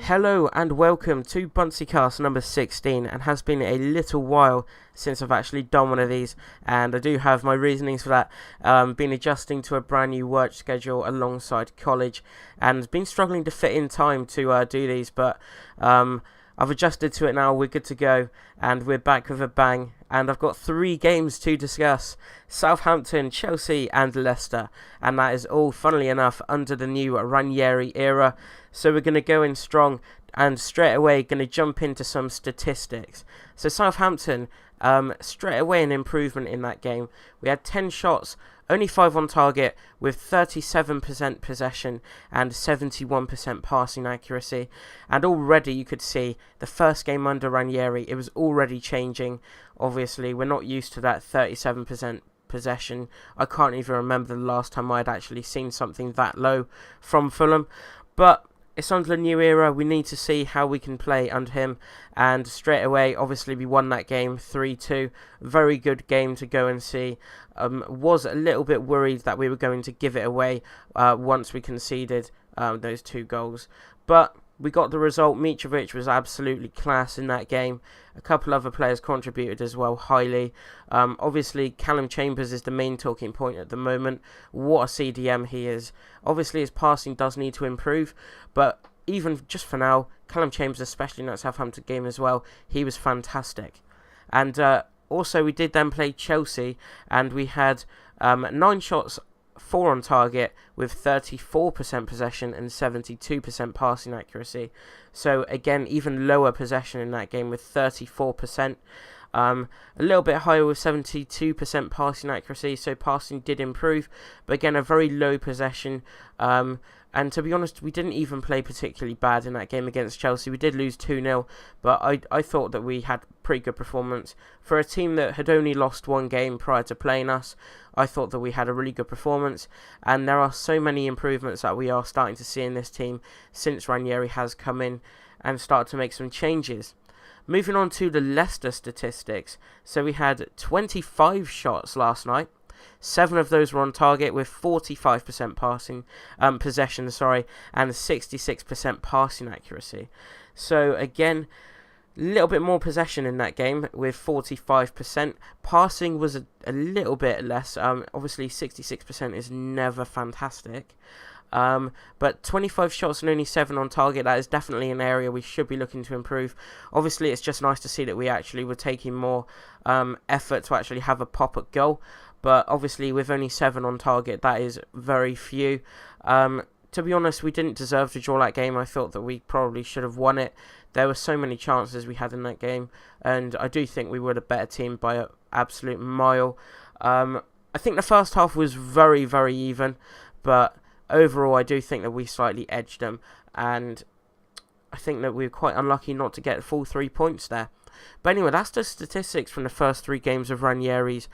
Hello and welcome to Buncey Cast number 16, and has been a little while since I've actually done one of these, and I do have my reasonings for that. Been adjusting to a brand new work schedule alongside college and been struggling to fit in time to do these, but I've adjusted to it now. We're good to go and we're back with a bang, and I've got 3 games to discuss: Southampton, Chelsea and Leicester, and that is all, funnily enough, under the new Ranieri era. So we're going to go in strong and straight away going to jump into some statistics. So Southampton, straight away an improvement in that game. We had 10 shots, only 5 on target, with 37% possession and 71% passing accuracy. And already you could see the first game under Ranieri, it was already changing. Obviously, we're not used to that 37% possession. I can't even remember the last time I had actually seen something that low from Fulham. But it's under the new era. We need to see how we can play under him. And straight away, obviously, we won that game 3-2. Very good game to go and see. Was a little bit worried that we were going to give it away once we conceded those 2 goals. But we got the result. Mitrovic was absolutely class in that game. A couple other players contributed as well highly. Obviously, Callum Chambers is the main talking point at the moment. What a CDM he is. Obviously, his passing does need to improve, but even just for now, Callum Chambers, especially in that Southampton game as well, he was fantastic. And also, we did then play Chelsea, and we had 9 shots, 4 on target, with 34% possession and 72% passing accuracy. So again, even lower possession in that game with 34%. A little bit higher with 72% passing accuracy, so passing did improve, but again, a very low possession. And to be honest, we didn't even play particularly bad in that game against Chelsea. We did lose 2-0, but I thought that we had pretty good performance. For a team that had only lost 1 game prior to playing us, I thought that we had a really good performance, and there are so many improvements that we are starting to see in this team since Ranieri has come in and started to make some changes. Moving on to the Leicester statistics. So we had 25 shots last night. 7 of those were on target with 45% possession, and 66% passing accuracy. So again, a little bit more possession in that game with 45%. Passing was a little bit less. Obviously, 66% is never fantastic. But 25 shots and only 7 on target, that is definitely an area we should be looking to improve. Obviously, it's just nice to see that we actually were taking more effort to actually have a pop at goal. But obviously, with only 7 on target, that is very few. To be honest, we didn't deserve to draw that game. I thought that we probably should have won it. There were so many chances we had in that game, and I do think we were the better team by an absolute mile. I think the first half was very, very even, but overall, I do think that we slightly edged them, and I think that we were quite unlucky not to get full 3 points there. But anyway, that's the statistics from the first 3 games of Ranieri's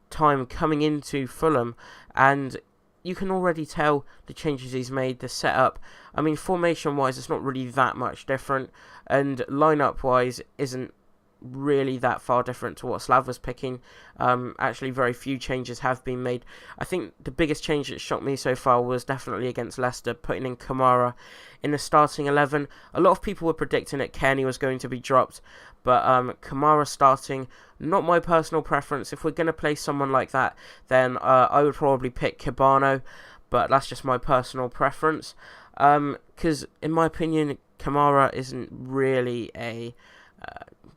time coming into Fulham, and you can already tell the changes he's made, the setup. I mean, formation-wise, it's not really that much different, and line-up-wise isn't really that far different to what Slav was picking. Actually, very few changes have been made. I think the biggest change that shocked me so far was definitely against Leicester, putting in Kamara in the starting 11. A lot of people were predicting that Kenny was going to be dropped, but Kamara starting, not my personal preference. If we're going to play someone like that, then I would probably pick Cabano, but that's just my personal preference. Because in my opinion, Kamara isn't really a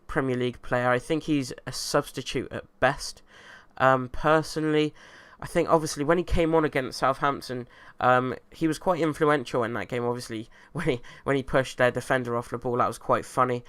Premier League player. I think he's a substitute at best. Personally, I think obviously when he came on against Southampton, he was quite influential in that game. Obviously, when he pushed their defender off the ball, that was quite funny.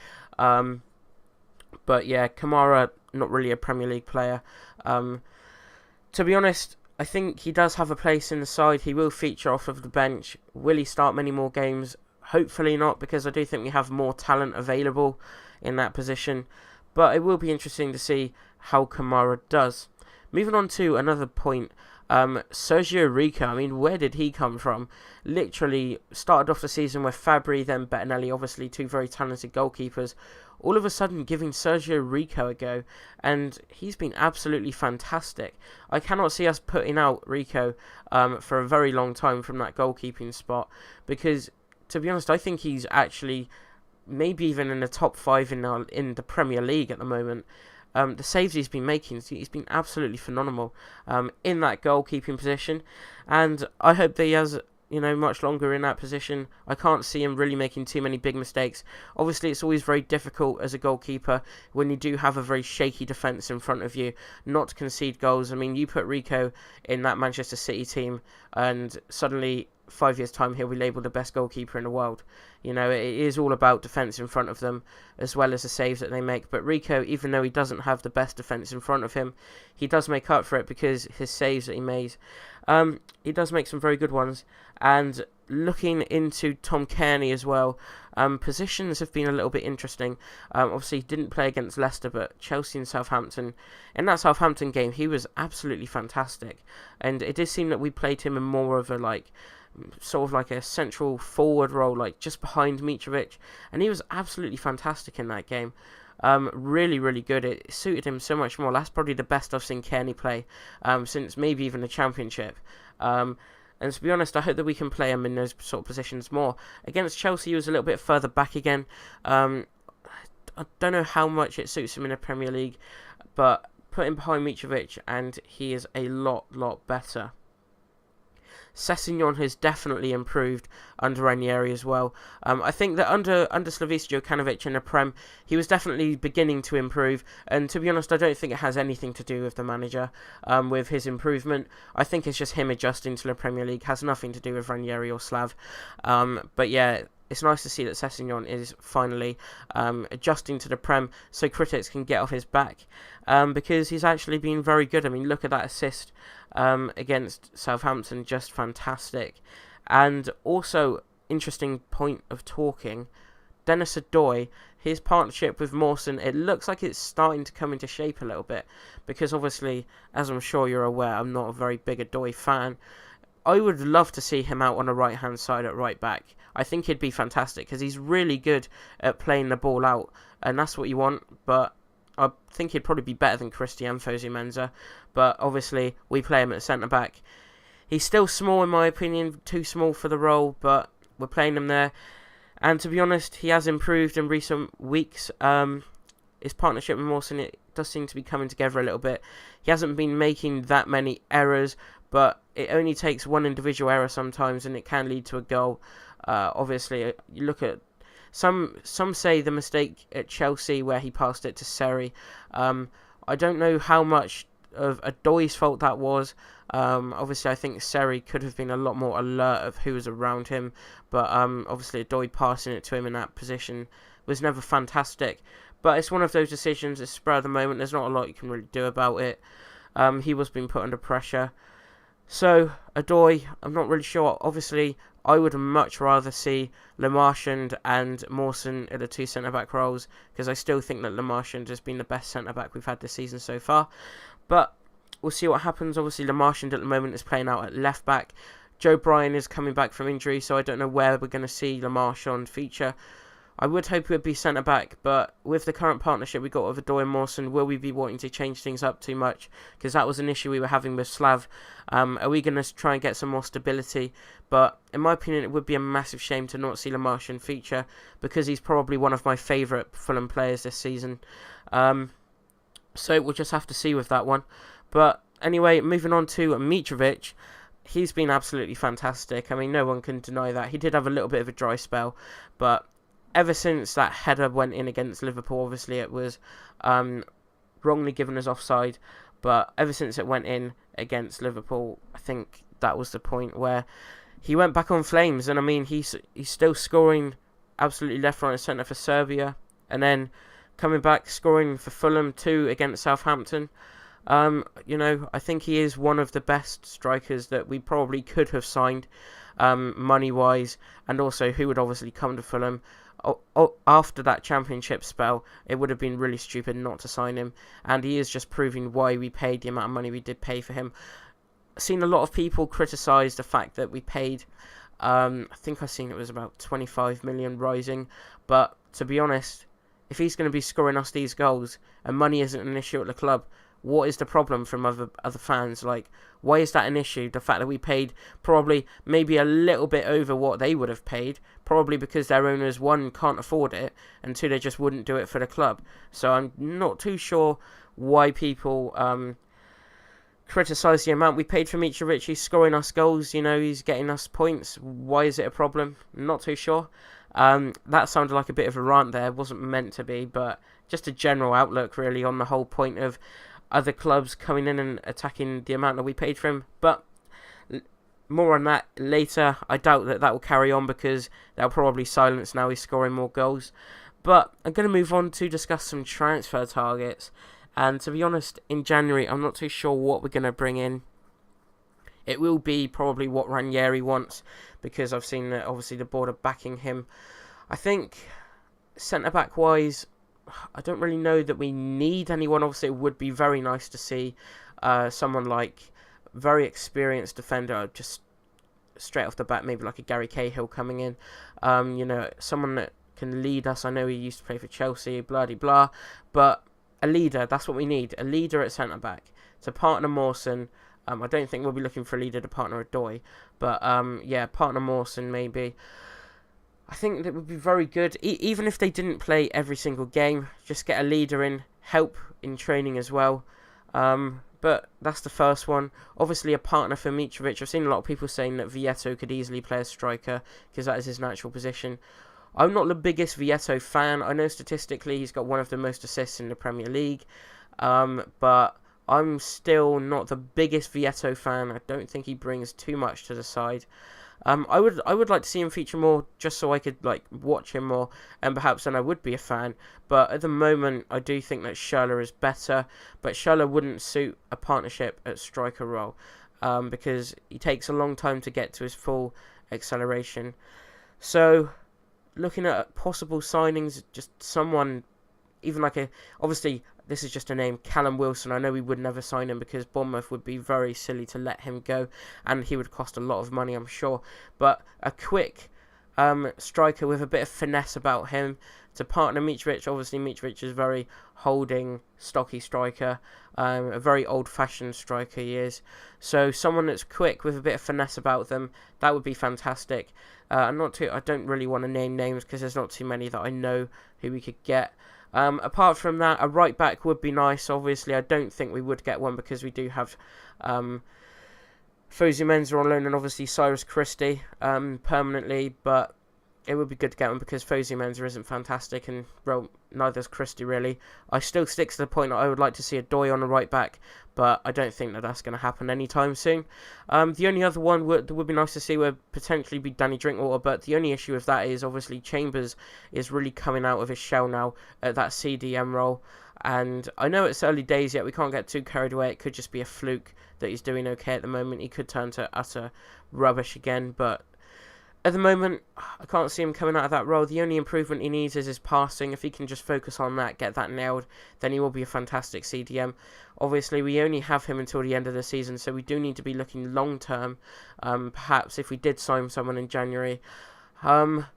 But yeah, Kamara, not really a Premier League player. To be honest, I think he does have a place in the side. He will feature off of the bench. Will he start many more games? Hopefully not, because I do think we have more talent available in that position. But it will be interesting to see how Kamara does. Moving on to another point, Sergio Rico. I mean, where did he come from? Literally started off the season with Fabri, then Bettinelli, obviously 2 very talented goalkeepers. All of a sudden giving Sergio Rico a go, and he's been absolutely fantastic. I cannot see us putting out Rico for a very long time from that goalkeeping spot, because to be honest, I think he's actually maybe even in the top 5 in the Premier League at the moment. The saves he's been making, he's been absolutely phenomenal in that goalkeeping position, and I hope that he has much longer in that position. I can't see him really making too many big mistakes. Obviously, it's always very difficult as a goalkeeper when you do have a very shaky defence in front of you not to concede goals. I mean, you put Rico in that Manchester City team and suddenly 5 years' time he'll be labelled the best goalkeeper in the world. It is all about defence in front of them as well as the saves that they make. But Rico, even though he doesn't have the best defence in front of him, he does make up for it because his saves that he makes. He does make some very good ones. And looking into Tom Cairney as well, positions have been a little bit interesting. Obviously, he didn't play against Leicester, but Chelsea and Southampton. In that Southampton game, he was absolutely fantastic. And it did seem that we played him in more of a sort of like a central forward role, like just behind Mitrovic. And he was absolutely fantastic in that game. Really, really good. It suited him so much more. That's probably the best I've seen Cairney play since maybe even the Championship. And to be honest, I hope that we can play him in those sort of positions more. Against Chelsea, he was a little bit further back again. I don't know how much it suits him in the Premier League, but put him behind Mitrovic and he is a lot better. Sessegnon has definitely improved under Ranieri as well. I think that under Slavica Jokanovic in the Prem, he was definitely beginning to improve. And to be honest, I don't think it has anything to do with the manager, with his improvement. I think it's just him adjusting to the Premier League. Has nothing to do with Ranieri or Slav. But yeah, it's nice to see that Sessegnon is finally adjusting to the Prem so critics can get off his back, because he's actually been very good. I mean, look at that assist against Southampton, just fantastic. And also, interesting point of talking, Dennis Odoi, his partnership with Mawson, it looks like it's starting to come into shape a little bit, because obviously, as I'm sure you're aware, I'm not a very big Odoi fan. I would love to see him out on the right-hand side at right back. I think he'd be fantastic because he's really good at playing the ball out, and that's what you want. But I think he'd probably be better than Christian Fosu-Mensah. But obviously, we play him at centre-back. He's still small, in my opinion, too small for the role, but we're playing him there. And to be honest, he has improved in recent weeks. His partnership with Mawson, it does seem to be coming together a little bit. He hasn't been making that many errors, but it only takes one individual error sometimes, and it can lead to a goal. Obviously, you look at some say the mistake at Chelsea where he passed it to Seri. I don't know how much of Odoi's fault that was. Obviously, I think Seri could have been a lot more alert of who was around him, but obviously Odoi passing it to him in that position was never fantastic. But it's one of those decisions, it's spur of the moment, there's not a lot you can really do about it. He was being put under pressure. So, Odoi, I'm not really sure. Obviously, I would much rather see Le Marchand and Mawson at the two centre-back roles, because I still think that Le Marchand has been the best centre-back we've had this season so far. But we'll see what happens. Obviously, Le Marchand at the moment is playing out at left-back. Joe Bryan is coming back from injury, so I don't know where we're going to see Le Marchand feature. I would hope it would be centre-back, but with the current partnership we got with Odoi and Mawson, will we be wanting to change things up too much? Because that was an issue we were having with Slav. Are we going to try and get some more stability? But in my opinion, it would be a massive shame to not see Le Marchand feature, because he's probably one of my favourite Fulham players this season. So we'll just have to see with that one. But anyway, moving on to Mitrovic. He's been absolutely fantastic. I mean, no one can deny that. He did have a little bit of a dry spell, but ever since that header went in against Liverpool, obviously it was wrongly given as offside, but ever since it went in against Liverpool, I think that was the point where he went back on flames. And I mean, he's still scoring absolutely left, right and centre for Serbia, and then coming back scoring for Fulham too against Southampton. I think he is one of the best strikers that we probably could have signed, money-wise, and also who would obviously come to Fulham. After that Championship spell, it would have been really stupid not to sign him, and he is just proving why we paid the amount of money we did pay for him. I've seen a lot of people criticise the fact that we paid, I think I've seen it was about 25 million rising, but to be honest, if he's going to be scoring us these goals and money isn't an issue at the club, what is the problem from other fans? Like, why is that an issue? The fact that we paid probably maybe a little bit over what they would have paid, probably because their owners, one, can't afford it, and two, they just wouldn't do it for the club. So I'm not too sure why people criticise the amount we paid for Mitrovic. He's scoring us goals, he's getting us points. Why is it a problem? Not too sure. That sounded like a bit of a rant there. It wasn't meant to be, but just a general outlook really on the whole point of other clubs coming in and attacking the amount that we paid for him. But more on that later. I doubt that will carry on because they'll probably silence now he's scoring more goals. But I'm going to move on to discuss some transfer targets. And to be honest, in January, I'm not too sure what we're going to bring in. It will be probably what Ranieri wants, because I've seen that obviously the board are backing him. I think centre-back wise, I don't really know that we need anyone. Obviously, it would be very nice to see someone like very experienced defender, just straight off the bat, maybe like a Gary Cahill coming in. Someone that can lead us. I know he used to play for Chelsea, blah-de-blah, but a leader, that's what we need. A leader at centre-back to partner Mawson. I don't think we'll be looking for a leader to partner Adoy, but partner Mawson maybe. I think that would be very good, even if they didn't play every single game. Just get a leader in, help in training as well. But that's the first one. Obviously a partner for Mitrovic. I've seen a lot of people saying that Vieto could easily play as striker, because that is his natural position. I'm not the biggest Vieto fan. I know statistically he's got one of the most assists in the Premier League, but I'm still not the biggest Vieto fan. I don't think he brings too much to the side. I would like to see him feature more, just so I could watch him more, and perhaps then I would be a fan. But at the moment, I do think that Schürrle is better, but Schürrle wouldn't suit a partnership at striker role, because he takes a long time to get to his full acceleration. So, looking at possible signings, just someone, even obviously this is just a name, Callum Wilson. I know we would never sign him because Bournemouth would be very silly to let him go, and he would cost a lot of money, I'm sure. But a quick striker with a bit of finesse about him to partner Mitrovic. Obviously Mitrovic is very holding, stocky striker, a very old-fashioned striker he is. So someone that's quick with a bit of finesse about them, that would be fantastic. I don't really want to name names because there's not too many that I know who we could get. Apart from that, a right back would be nice. Obviously, I don't think we would get one because we do have Fosu Mensah on loan and obviously Cyrus Christie permanently, but it would be good to get one because Fosu Mensah isn't fantastic, and well, neither is Christie really. I still stick to the point that I would like to see Adoy on the right back, but I don't think that that's going to happen anytime soon. The only other one that would be nice to see would potentially be Danny Drinkwater, but the only issue with that is obviously Chambers is really coming out of his shell now at that CDM role, and I know it's early days yet, we can't get too carried away. It could just be a fluke that he's doing okay at the moment. He could turn to utter rubbish again, but at the moment, I can't see him coming out of that role. The only improvement he needs is his passing. If he can just focus on that, get that nailed, then he will be a fantastic CDM. Obviously, we only have him until the end of the season, so we do need to be looking long-term. Perhaps if we did sign someone in January. I'm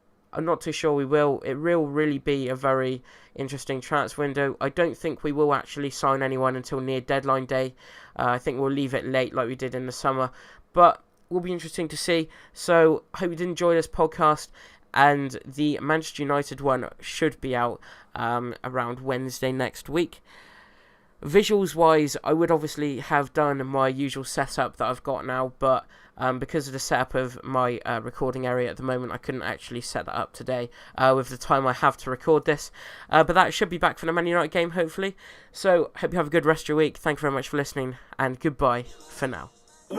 not too sure we will. It will really be a very interesting transfer window. I don't think we will actually sign anyone until near deadline day. I think we'll leave it late like we did in the summer. But will be interesting to see. So I hope you did enjoy this podcast, and the Manchester United one should be out around Wednesday next week. Visuals wise, I would obviously have done my usual setup that I've got now, but because of the setup of my recording area at the moment, I couldn't actually set that up today with the time I have to record this. But that should be back for the Man United game, hopefully. So hope you have a good rest of your week. Thank you very much for listening, and goodbye for now. Woo!